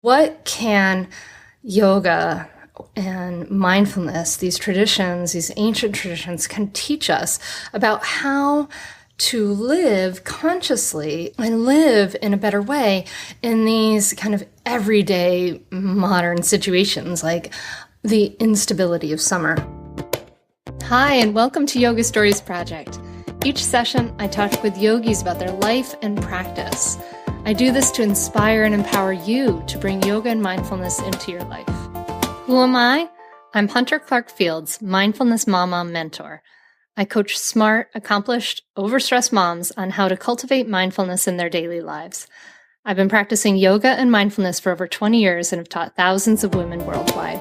What can yoga and mindfulness, these traditions, these ancient traditions, can teach us about how to live consciously and live in a better way in these kind of everyday modern situations like the instability of summer? Hi, and welcome to Yoga Stories Project. Each session, I talk with yogis about their life and practice. I do this to inspire and empower you to bring yoga and mindfulness into your life. Who am I? I'm Hunter Clark-Fields, Mindfulness Mama Mentor. I coach smart, accomplished, overstressed moms on how to cultivate mindfulness in their daily lives. I've been practicing yoga and mindfulness for over 20 years and have taught thousands of women worldwide.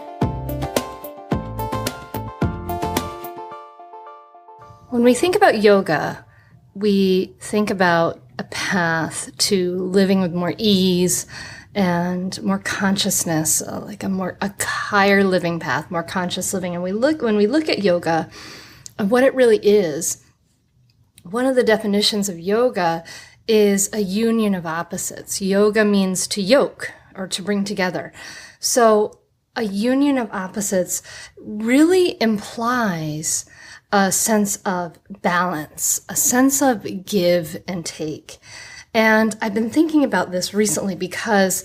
When we think about yoga, we think about a path to living with more ease and more consciousness, like a higher living path, more conscious living. And when we look at yoga and what it really is, one of the definitions of yoga is a union of opposites. Yoga means to yoke or to bring together. So a union of opposites really implies a sense of balance, a sense of give and take. And I've been thinking about this recently because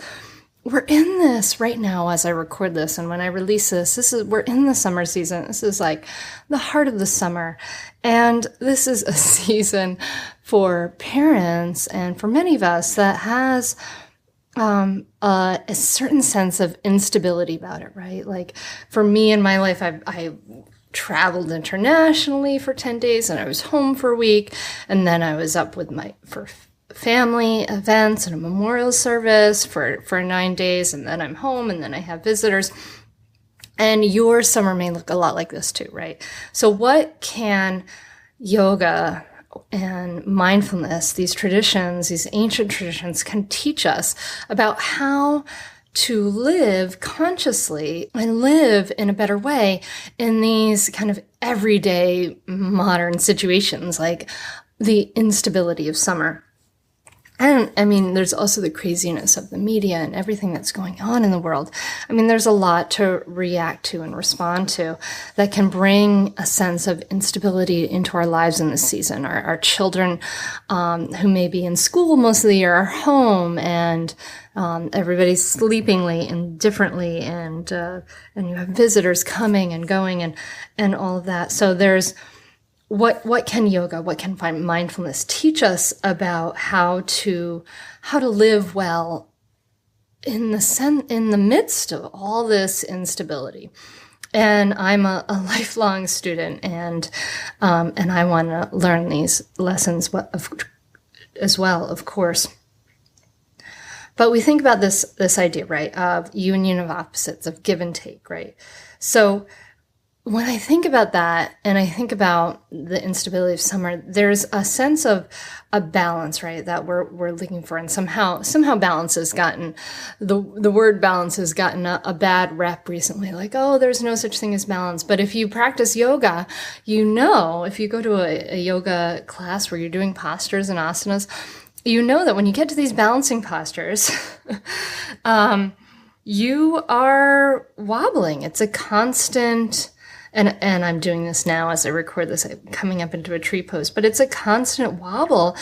we're in this right now as I record this, and when I release we're in the summer season. This is like the heart of the summer. And this is a season for parents and for many of us that has a certain sense of instability about it, right? Like for me in my life, I traveled internationally for 10 days and I was home for a week, and then I was up with for family events and a memorial service for 9 days, and then I'm home, and then I have visitors. And your summer may look a lot like this too, right? So what can yoga and mindfulness, these traditions, these ancient traditions, can teach us about how to live consciously and live in a better way in these kind of everyday modern situations like the instability of summer? And I mean, there's also the craziness of the media and everything that's going on in the world. I mean, there's a lot to react to and respond to that can bring a sense of instability into our lives in this season. Our children who may be in school most of the year are home, and everybody's sleeping late and differently, and you have visitors coming and going and all of that. So there's what can yoga, what can mindfulness teach us about how to live well in the midst of all this instability? And I'm a lifelong student, and I want to learn these lessons as well, of course. But we think about this idea, right, of union of opposites, of give and take, right? So when I think about that, and I think about the instability of summer, there's a sense of a balance, right, that we're looking for. And somehow balance has gotten, the word balance has gotten a bad rep recently. Like, oh, there's no such thing as balance. But if you practice yoga, if you go to a yoga class where you're doing postures and asanas, you know that when you get to these balancing postures, you are wobbling. It's a constant. And I'm doing this now as I record this, I'm coming up into a tree pose, but it's a constant wobble,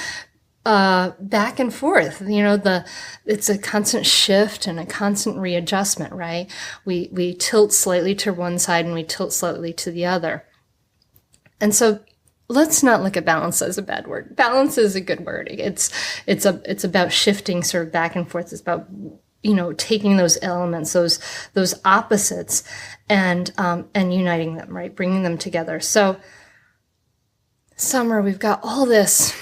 back and forth. It's a constant shift and a constant readjustment, right? We tilt slightly to one side and we tilt slightly to the other. And so let's not look at balance as a bad word. Balance is a good word. It's about shifting sort of back and forth. It's about taking those elements, those opposites, and uniting them, right? Bringing them together. So summer, we've got all this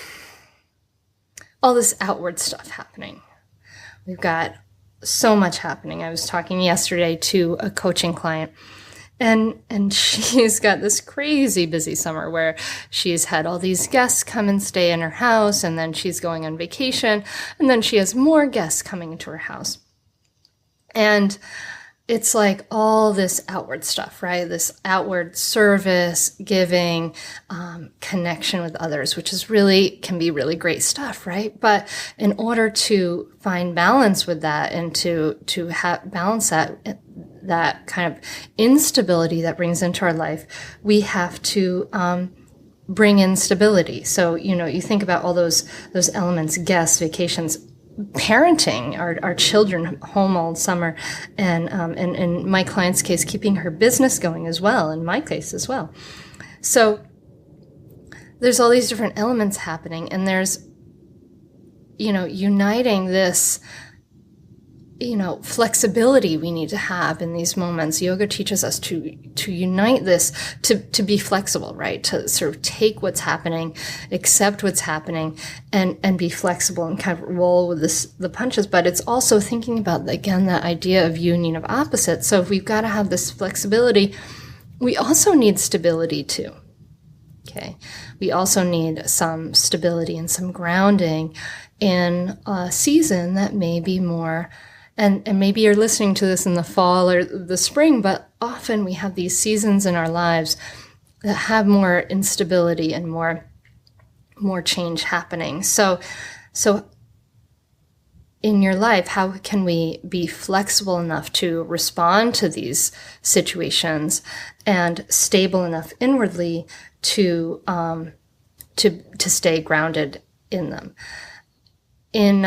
outward stuff happening. We've got so much happening. I was talking yesterday to a coaching client, and she's got this crazy busy summer where she's had all these guests come and stay in her house, and then she's going on vacation, and then she has more guests coming into her house. And it's like all this outward stuff, right? This outward service, giving, connection with others, which can be really great stuff, right? But in order to find balance with that and to balance that kind of instability that brings into our life, we have to bring in stability. So, you think about all those elements: guests, vacations, parenting our children home all summer, and in my client's case, keeping her business going as well, in my case as well. So there's all these different elements happening, and there's, uniting this, flexibility we need to have in these moments. Yoga teaches us to unite this, to be flexible, right? To sort of take what's happening, accept what's happening, and be flexible and kind of roll with the punches. But it's also thinking about, again, that idea of union of opposites. So if we've got to have this flexibility, we also need stability too. Okay. We also need some stability and some grounding in a season that may be more. And maybe you're listening to this in the fall or the spring, but often we have these seasons in our lives that have more instability and more change happening. So in your life, how can we be flexible enough to respond to these situations and stable enough inwardly to stay grounded in them? In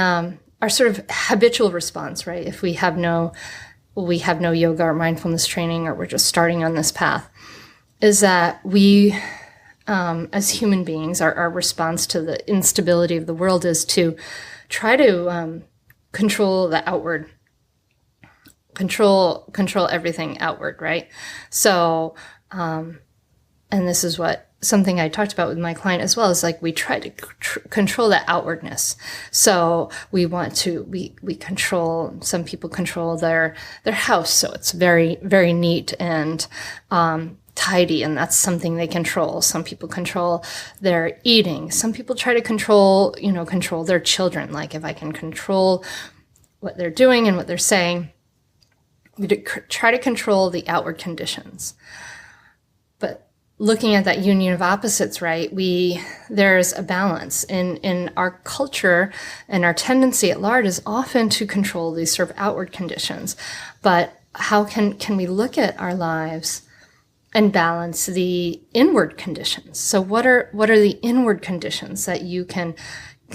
our sort of habitual response, right? If we have no yoga or mindfulness training, or we're just starting on this path, is that we, as human beings, our response to the instability of the world is to try to control the outward, control everything outward, right? So, and this is something I talked about with my client as well, is like we try to control that outwardness. So we want to, we control, some people control their house. So it's very, very neat and tidy, and that's something they control. Some people control their eating. Some people try to control their children. Like, if I can control what they're doing and what they're saying, we try to control the outward conditions. But looking at that union of opposites, right? There's a balance in our culture, and our tendency at large is often to control these sort of outward conditions. But how can we look at our lives and balance the inward conditions? So what are the inward conditions that you can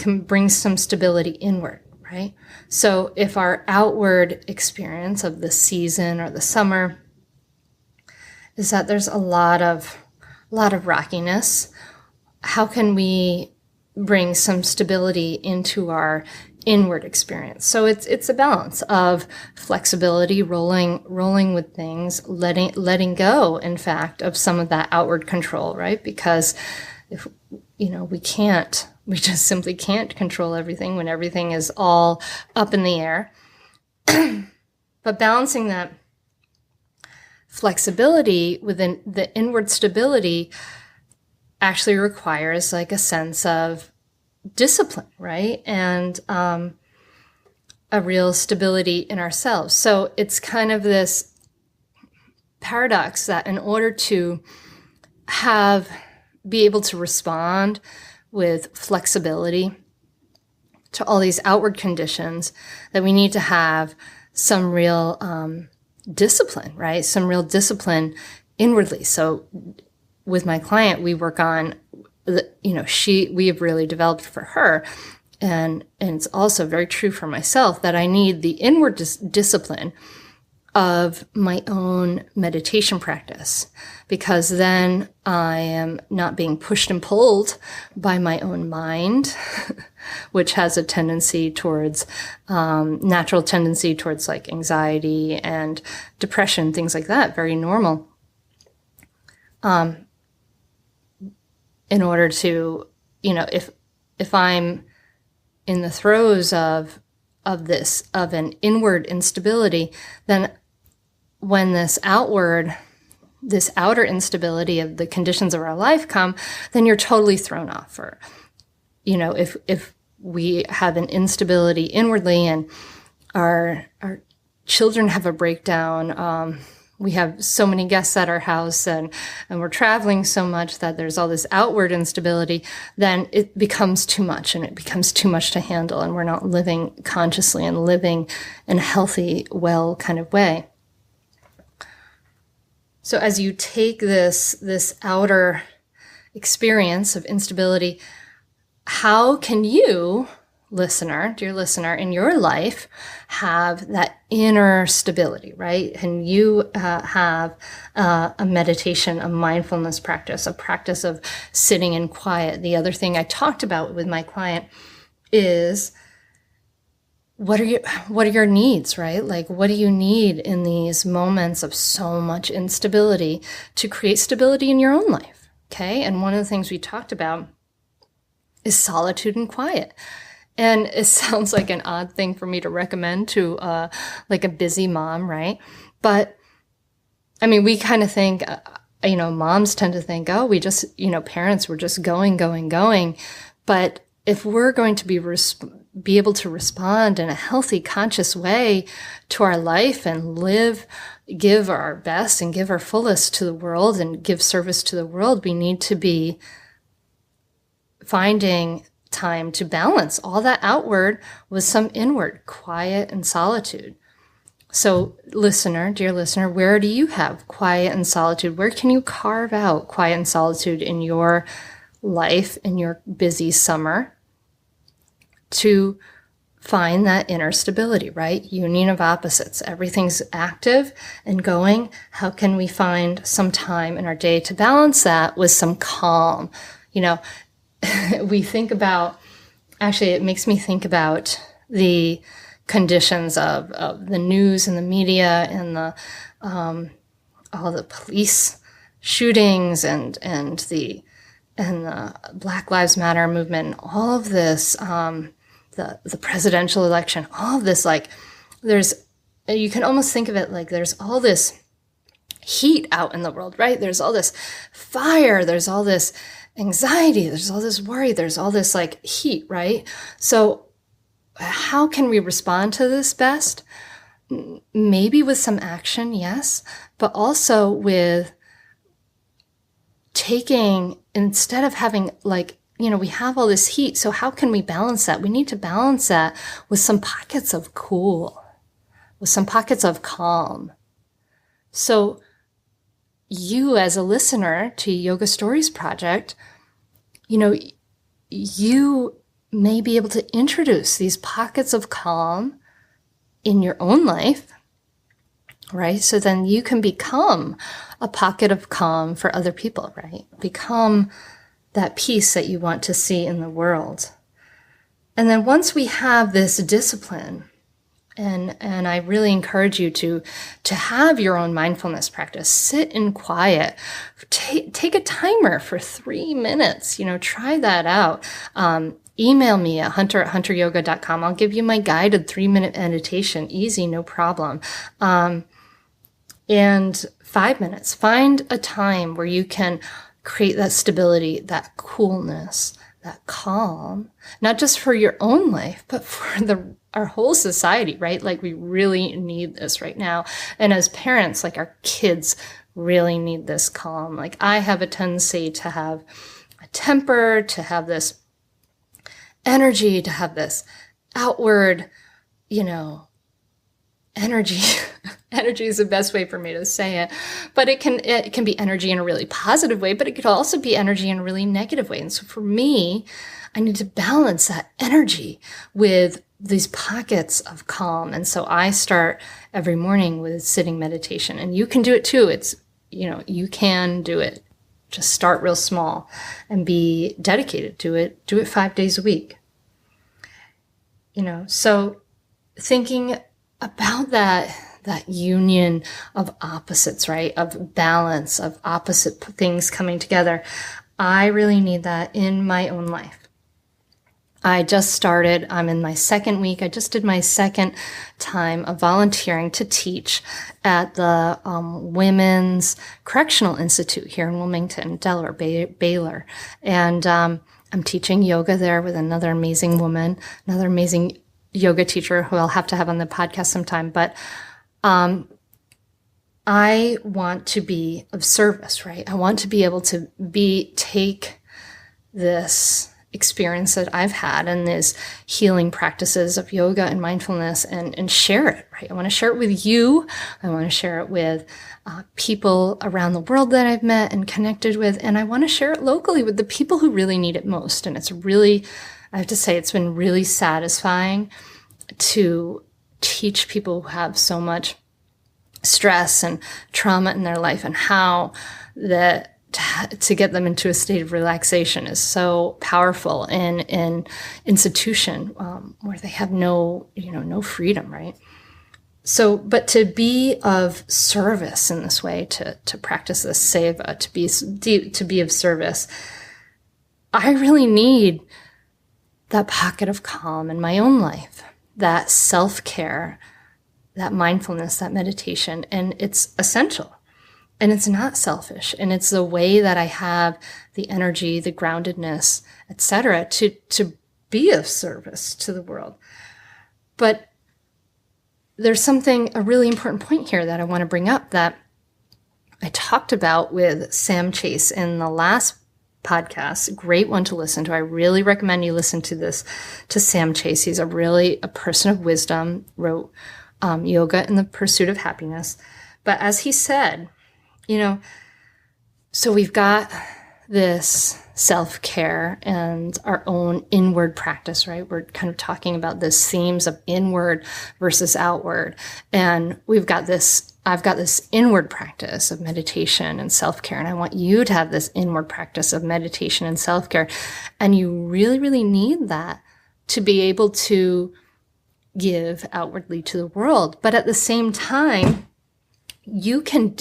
bring some stability inward, right? So if our outward experience of the season or the summer is that there's a lot of rockiness, how can we bring some stability into our inward experience? So it's a balance of flexibility, rolling with things, letting go, in fact, of some of that outward control, right? Because if we just simply can't control everything when everything is all up in the air. But balancing that flexibility within the inward stability actually requires like a sense of discipline, right? And a real stability in ourselves. So it's kind of this paradox that in order to be able to respond with flexibility to all these outward conditions, that we need to have some real discipline, right? Some real discipline inwardly. So with my client, we work on, we have really developed for her, and it's also very true for myself, that I need the inward discipline of my own meditation practice, because then I am not being pushed and pulled by my own mind, which has a tendency towards, natural tendency towards like anxiety and depression, things like that, very normal. In order to, if I'm in the throes of an inward instability, then when this outer instability of the conditions of our life come, then you're totally thrown off. Or, if we have an instability inwardly and our children have a breakdown, we have so many guests at our house and we're traveling so much that there's all this outward instability, then it becomes too much and it becomes too much to handle. And we're not living consciously and living in a healthy, well kind of way. So as you take this outer experience of instability, how can you, dear listener, in your life have that inner stability, right? And you have a meditation, a mindfulness practice, a practice of sitting in quiet. The other thing I talked about with my client is what are your needs, right? Like, what do you need in these moments of so much instability to create stability in your own life? Okay. And one of the things we talked about is solitude and quiet. And it sounds like an odd thing for me to recommend to like a busy mom, right? But I mean, we kind of think, moms tend to think, oh, we just, parents, we're just going. But if we're going to be able to respond in a healthy, conscious way to our life and give our best and give our fullest to the world and give service to the world, we need to be finding time to balance all that outward with some inward quiet and solitude. So dear listener, where do you have quiet and solitude? Where can you carve out quiet and solitude in your life, in your busy summer, to find that inner stability, right? Union of opposites. Everything's active and going. How can we find some time in our day to balance that with some calm? We think about, actually, it makes me think about the conditions of the news and the media and all the police shootings and the Black Lives Matter movement, all of this, the presidential election, all of this, like, you can almost think of it like there's all this heat out in the world, right? There's all this fire, there's all this anxiety, there's all this worry, there's all this like heat, right? So how can we respond to this best? Maybe with some action, yes, but also with instead of having we have all this heat, so how can we balance that? We need to balance that with some pockets of cool, with some pockets of calm. So you, as a listener to Yoga Stories Project, you may be able to introduce these pockets of calm in your own life, right? So then you can become a pocket of calm for other people, right? Become that peace that you want to see in the world. And then once we have this discipline, and I really encourage you to have your own mindfulness practice. Sit in quiet. Take a timer for 3 minutes. Try that out. Email me at hunter@hunteryoga.com. I'll give you my guided 3-minute meditation. Easy, no problem. And 5 minutes. Find a time where you can create that stability, that coolness, that calm, not just for your own life, but for our whole society, right? Like, we really need this right now. And as parents, like, our kids really need this calm. Like, I have a tendency to have a temper, to have this energy, to have this outward, energy. Energy is the best way for me to say it, but it can be energy in a really positive way, but it could also be energy in a really negative way. And so for me, I need to balance that energy with these pockets of calm. And so I start every morning with sitting meditation, and you can do it too. It's, you can do it. Just start real small and be dedicated to it. Do it 5 days a week. So thinking about that union of opposites, right? Of balance, of opposite things coming together. I really need that in my own life. I just started, I'm in my second week. I just did my second time of volunteering to teach at the Women's Correctional Institute here in Wilmington, Delaware, Baylor. And I'm teaching yoga there with another amazing woman, another amazing yoga teacher who I'll have to have on the podcast sometime. But I want to be of service, right? I want to be able to take this experience that I've had and these healing practices of yoga and mindfulness and share it, right? I want to share it with you. I want to share it with people around the world that I've met and connected with. And I want to share it locally with the people who really need it most. And it's really, I have to say, it's been really satisfying to teach people who have so much stress and trauma in their life and how that to get them into a state of relaxation is so powerful in an institution where they have no freedom, right? So, but to be of service in this way, to practice this seva, to be of service, I really need that pocket of calm in my own life, that self-care, that mindfulness, that meditation, and it's essential. And it's not selfish. And it's the way that I have the energy, the groundedness, etc., to be of service to the world. But there's a really important point here that I want to bring up that I talked about with Sam Chase in the last podcast. Great one to listen to. I really recommend you listen to this, to Sam Chase. He's a person of wisdom, wrote Yoga in the Pursuit of Happiness. But as he said, so we've got this self-care and our own inward practice, right? We're kind of talking about this themes of inward versus outward. And I've got this inward practice of meditation and self-care. And I want you to have this inward practice of meditation and self-care. And you really, really need that to be able to give outwardly to the world. But at the same time, you can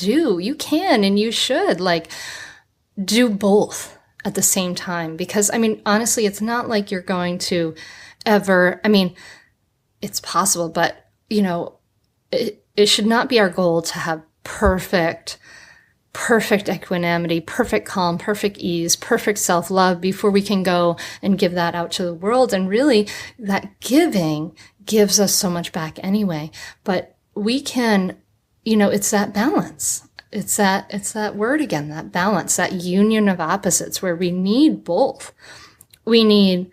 and you should do both at the same time. Because, honestly, it's not like you're going to ever, it's possible, but, it should not be our goal to have perfect equanimity, perfect calm, perfect ease, perfect self-love before we can go and give that out to the world. And really, that giving gives us so much back anyway. But we can, it's that balance. It's that word again, that balance, that union of opposites where we need both. We need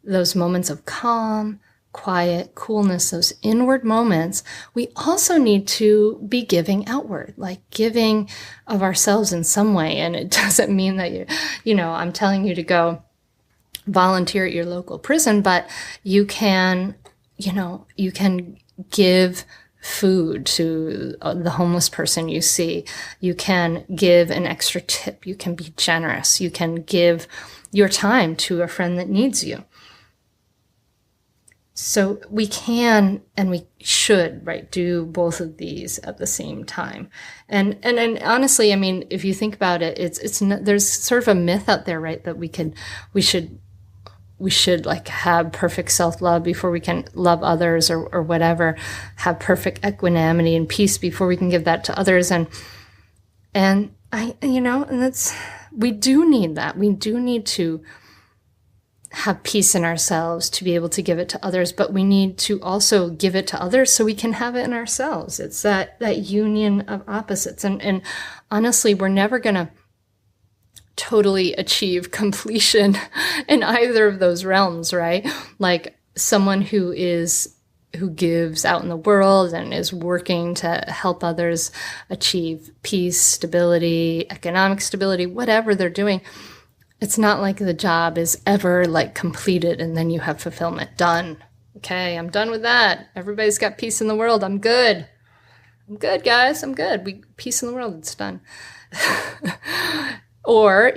those moments of calm, quiet, coolness, those inward moments. We also need to be giving outward, like giving of ourselves in some way. And it doesn't mean that I'm telling you to go volunteer at your local prison, but you can give food to the homeless person you see. You can give an extra tip. You can be generous. You can give your time to a friend that needs you. So we can and we should, right, do both of these at the same time. And honestly, if you think about it, it's there's sort of a myth out there, right, that we should have perfect self-love before we can love others or whatever, have perfect equanimity and peace before we can give that to others. And we do need that. We do need to have peace in ourselves to be able to give it to others, but we need to also give it to others so we can have it in ourselves. It's that union of opposites. And honestly, we're never going to totally achieve completion in either of those realms, right? Like someone who gives out in the world and is working to help others achieve peace, stability, economic stability, whatever they're doing. It's not like the job is ever completed and then you have fulfillment. Done. Okay, I'm done with that. Everybody's got peace in the world. I'm good. I'm good, guys. I'm good. Peace in the world. It's done. Or,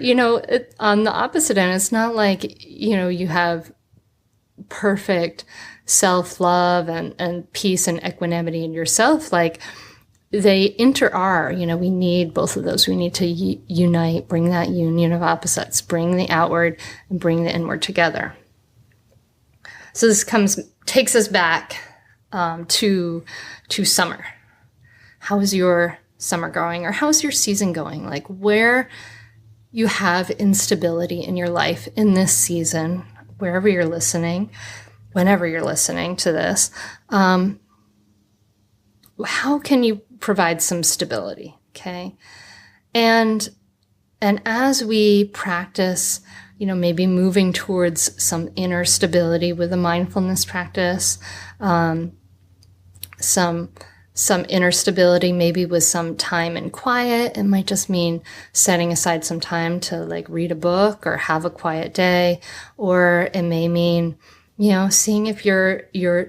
on the opposite end, it's not like, you have perfect self-love and peace and equanimity in yourself. They we need both of those. We need to unite, bring that union of opposites, bring the outward and bring the inward together. So this takes us back to summer. How is your summer going? Or how's your season going? Where you have instability in your life in this season, wherever you're listening, whenever you're listening to this, how can you provide some stability? Okay. And as we practice, maybe moving towards some inner stability with a mindfulness practice, some inner stability, maybe with some time in quiet. It might just mean setting aside some time to like read a book or have a quiet day, or it may mean, seeing if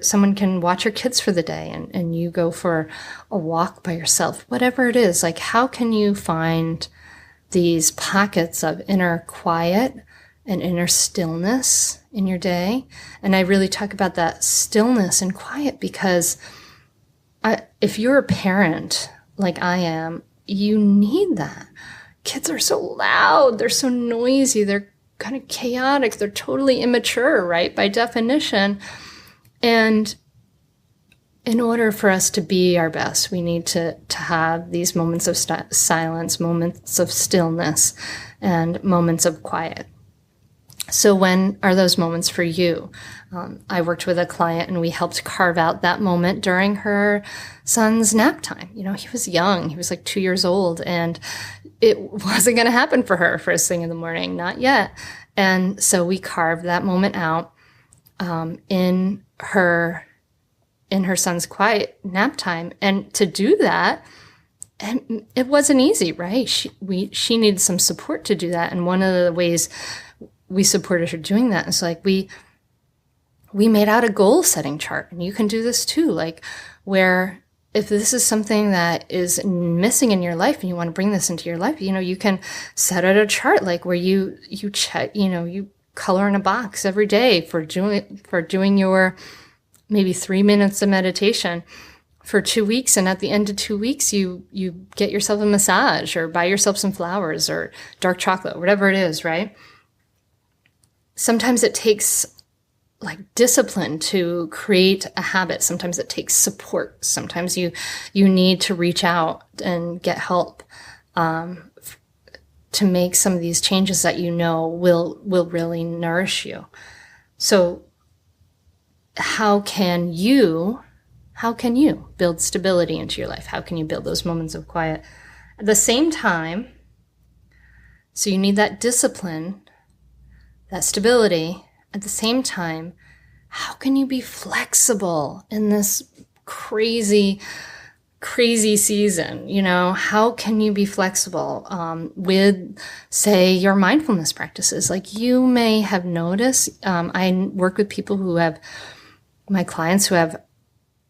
someone can watch your kids for the day and you go for a walk by yourself, whatever it is. Like, how can you find these pockets of inner quiet and inner stillness in your day? And I really talk about that stillness and quiet because if you're a parent like I am, you need that. Kids are so loud. They're so noisy. They're kind of chaotic. They're totally immature, right? By definition. And in order for us to be our best, we need to have these moments of silence, moments of stillness, and moments of quiet. So when are those moments for you? I worked with a client and we helped carve out that moment during her son's nap time. He was young. He was like 2 years old, and it wasn't going to happen for her first thing in the morning, not yet. And so we carved that moment out in her son's quiet nap time. And to do that, and it wasn't easy, right? She needed some support to do that. And one of the ways we supported her doing that is like we made out a goal setting chart, and you can do this too. Like, where if this is something that is missing in your life and you want to bring this into your life, you can set out a chart, like where you check, you color in a box every day for doing your maybe 3 minutes of meditation for 2 weeks. And at the end of 2 weeks, you get yourself a massage or buy yourself some flowers or dark chocolate, whatever it is, right? Sometimes it takes like discipline to create a habit. Sometimes it takes support. Sometimes you need to reach out and get help to make some of these changes that will really nourish you. So how can you build stability into your life? How can you build those moments of quiet? At the same time, so you need that discipline, that stability. At the same time, how can you be flexible in this crazy season? How can you be flexible with, say, your mindfulness practices? Like, you may have noticed, I work with people my clients who have,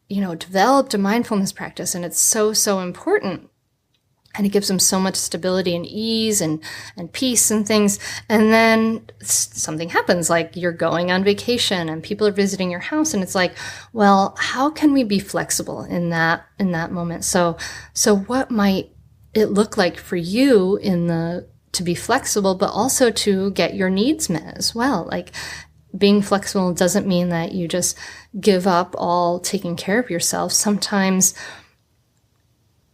developed a mindfulness practice, and it's so important. And it gives them so much stability and ease and peace and things. And then something happens, like you're going on vacation and people are visiting your house. And it's like, well, how can we be flexible in that moment? So what might it look like for you to be flexible, but also to get your needs met as well? Like, being flexible doesn't mean that you just give up all taking care of yourself. Sometimes,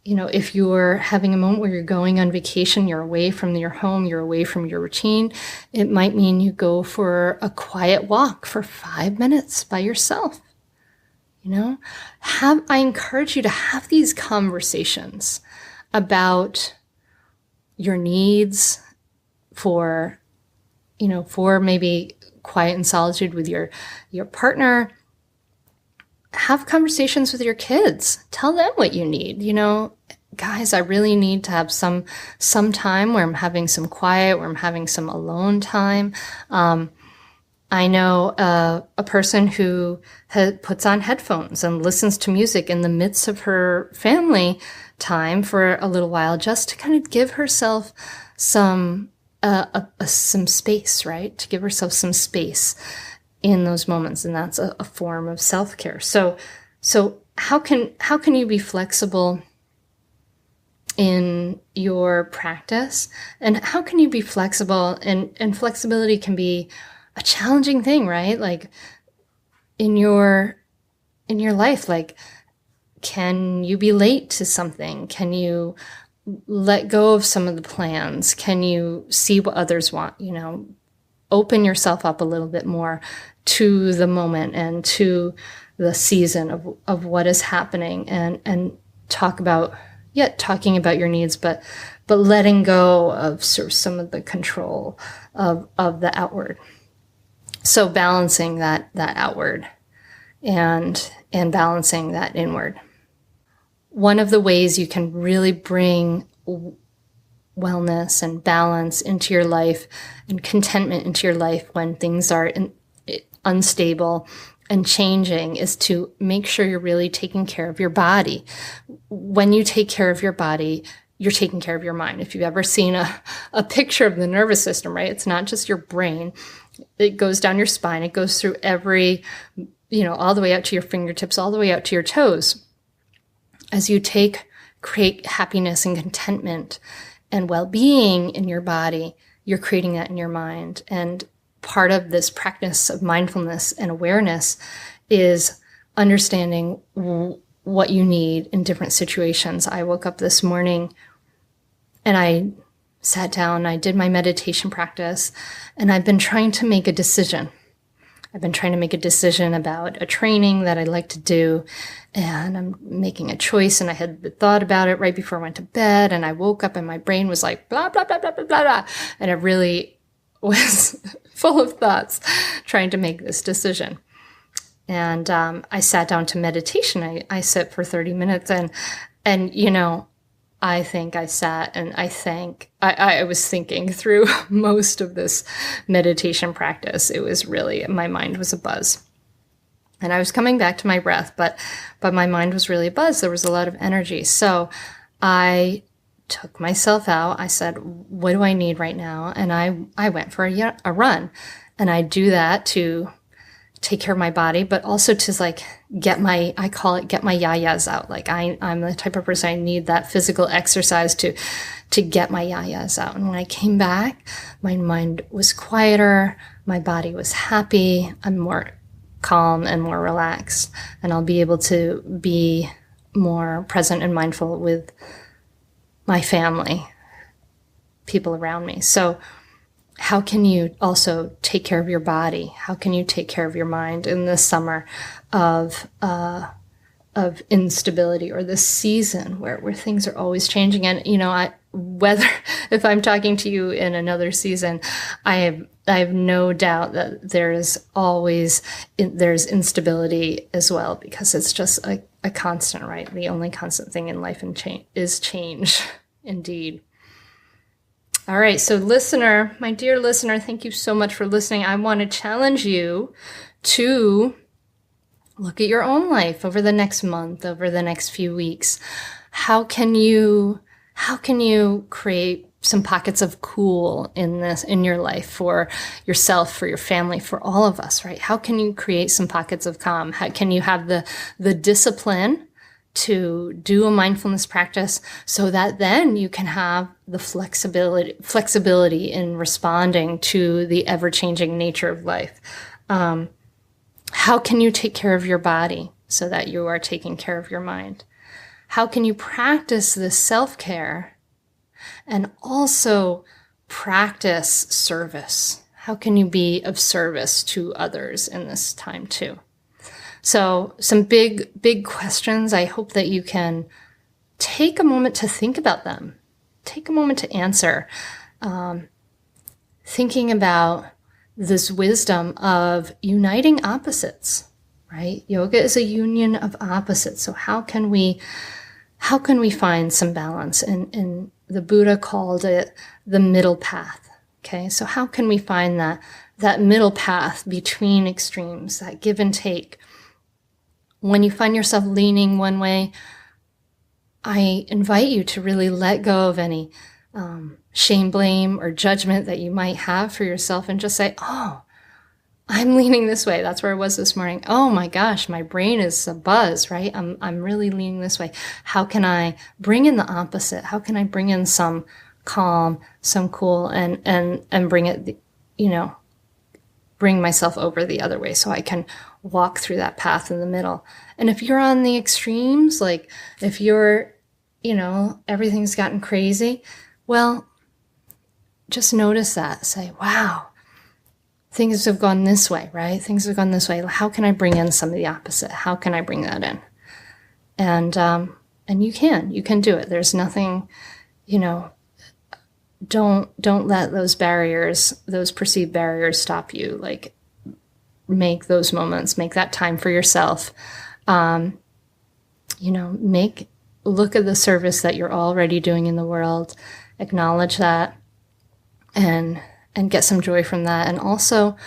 if you're having a moment where you're going on vacation, you're away from your home, you're away from your routine, it might mean you go for a quiet walk for 5 minutes by yourself. I encourage you to have these conversations about your needs for maybe quiet and solitude with your partner. Have conversations with your kids. Tell them what you need. Guys, I really need to have some time where I'm having some quiet, where I'm having some alone time. I know a person who puts on headphones and listens to music in the midst of her family time for a little while, just to kind of give herself some space, right? To give herself some space in those moments. And that's a form of self-care. So how can you be flexible in your practice? And how can you be flexible? And flexibility can be a challenging thing, right? Like in your life, like, can you be late to something? Can you let go of some of the plans? Can you see what others want? Open yourself up a little bit more to the moment and to the season of what is happening, and talking about your needs, but letting go of sort of some of the control of the outward. So balancing that outward and balancing that inward. One of the ways you can really bring wellness and balance into your life and contentment into your life when things are unstable and changing is to make sure you're really taking care of your body. When you take care of your body, you're taking care of your mind. If you've ever seen a picture of the nervous system, right? It's not just your brain. It goes down your spine. It goes through every, all the way out to your fingertips, all the way out to your toes. As you create happiness and contentment and well-being in your body, you're creating that in your mind. And part of this practice of mindfulness and awareness is understanding what you need in different situations. I woke up this morning and I sat down, I did my meditation practice, and I've been trying to make a decision. I've been trying to make a decision about a training that I'd like to do, and I'm making a choice, and I had thought about it right before I went to bed, and I woke up and my brain was like, blah, blah, blah, blah, blah, blah, blah. And it really was full of thoughts trying to make this decision. And I sat down to meditation. I sit for 30 minutes, and I think I sat and I was thinking through most of this meditation practice. It was really, my mind was abuzz. And I was coming back to my breath, but my mind was really abuzz. There was a lot of energy. So I took myself out. I said, what do I need right now? And I went for a run. And I do that to take care of my body, but also to get my yayas out. Like I'm the type of person, I need that physical exercise to get my yayas out. And when I came back, my mind was quieter. My body was happy. I'm more calm and more relaxed, and I'll be able to be more present and mindful with my family, people around me. So how can you also take care of your body? How can you take care of your mind in this summer of instability, or this season where things are always changing? And whether if I'm talking to you in another season, I have no doubt that there's instability as well, because it's just a constant, right? The only constant thing in life is change, indeed. All right, so listener, my dear listener, thank you so much for listening. I want to challenge you to look at your own life over the next month, over the next few weeks. How can you create some pockets of cool in your life, for yourself, for your family, for all of us, right? How can you create some pockets of calm? How can you have the discipline to do a mindfulness practice, so that then you can have the flexibility in responding to the ever-changing nature of life? How can you take care of your body so that you are taking care of your mind? How can you practice this self-care and also practice service? How can you be of service to others in this time too? So some big questions. I hope that you can take a moment to think about them. Take a moment to answer. Thinking about this wisdom of uniting opposites, right? Yoga is a union of opposites. So how can we find some balance? And the Buddha called it the middle path. Okay, so how can we find that middle path between extremes, that give and take? When you find yourself leaning one way, I invite you to really let go of any shame, blame, or judgment that you might have for yourself, and just say, oh, I'm leaning this way. That's where I was this morning. Oh my gosh, my brain is abuzz, right? I'm really leaning this way. How can I bring in the opposite? How can I bring in some calm, some cool, and bring it, bring myself over the other way so I can walk through that path in the middle? And if you're on the extremes, like if you're, everything's gotten crazy, well, just notice that. Say, wow, things have gone this way, right? Things have gone this way. How can I bring in some of the opposite? How can I bring that in? And you can do it. There's nothing, don't let those barriers, those perceived barriers stop you. Like, make those moments, make that time for yourself. Look at the service that you're already doing in the world, acknowledge that, and get some joy from that. And also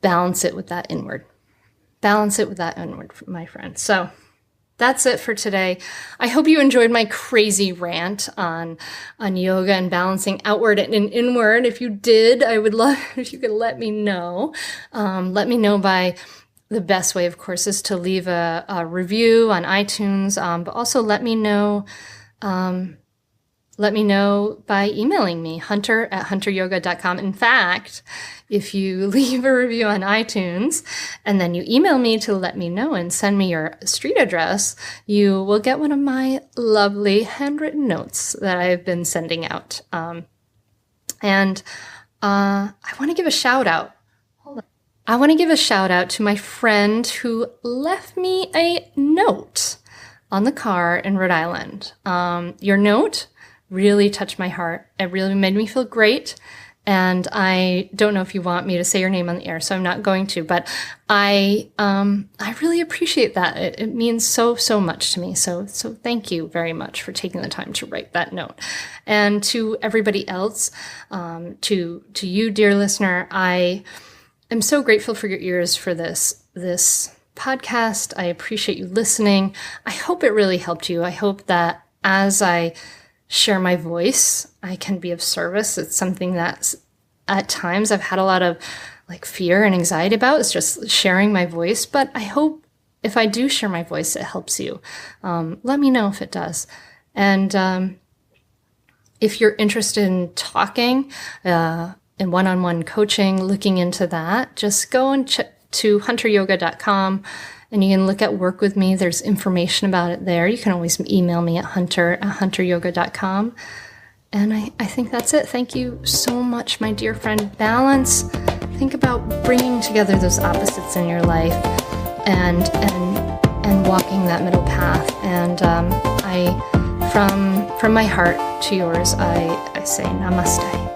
balance it with that inward. Balance it with that inward, my friend. So that's it for today. I hope you enjoyed my crazy rant on yoga and balancing outward and inward. If you did, I would love if you could let me know. Let me know by the best way, of course, is to leave a review on iTunes, but also let me know by emailing me, hunter@hunteryoga.com. In fact, if you leave a review on iTunes and then you email me to let me know and send me your street address, you will get one of my lovely handwritten notes that I've been sending out. And I want to give a shout out. I want to give a shout out to my friend who left me a note on the car in Rhode Island. Your note really touched my heart. It really made me feel great. And I don't know if you want me to say your name on the air, so I'm not going to, but I really appreciate that. It means so much to me. So thank you very much for taking the time to write that note. And to everybody else, to you, dear listener, I am so grateful for your ears for this podcast. I appreciate you listening. I hope it really helped you. I hope that as I share my voice, I can be of service. It's something that at times I've had a lot of fear and anxiety about. It's just sharing my voice. But I hope if I do share my voice, it helps you. Let me know if it does. And if you're interested in talking, in one-on-one coaching, looking into that, just go and to hunteryoga.com and you can look at work with me. There's information about it there. You can always email me at hunter@hunteryoga.com. And I think that's it. Thank you so much, my dear friend. Balance. Think about bringing together those opposites in your life and walking that middle path. And from my heart to yours, I say namaste.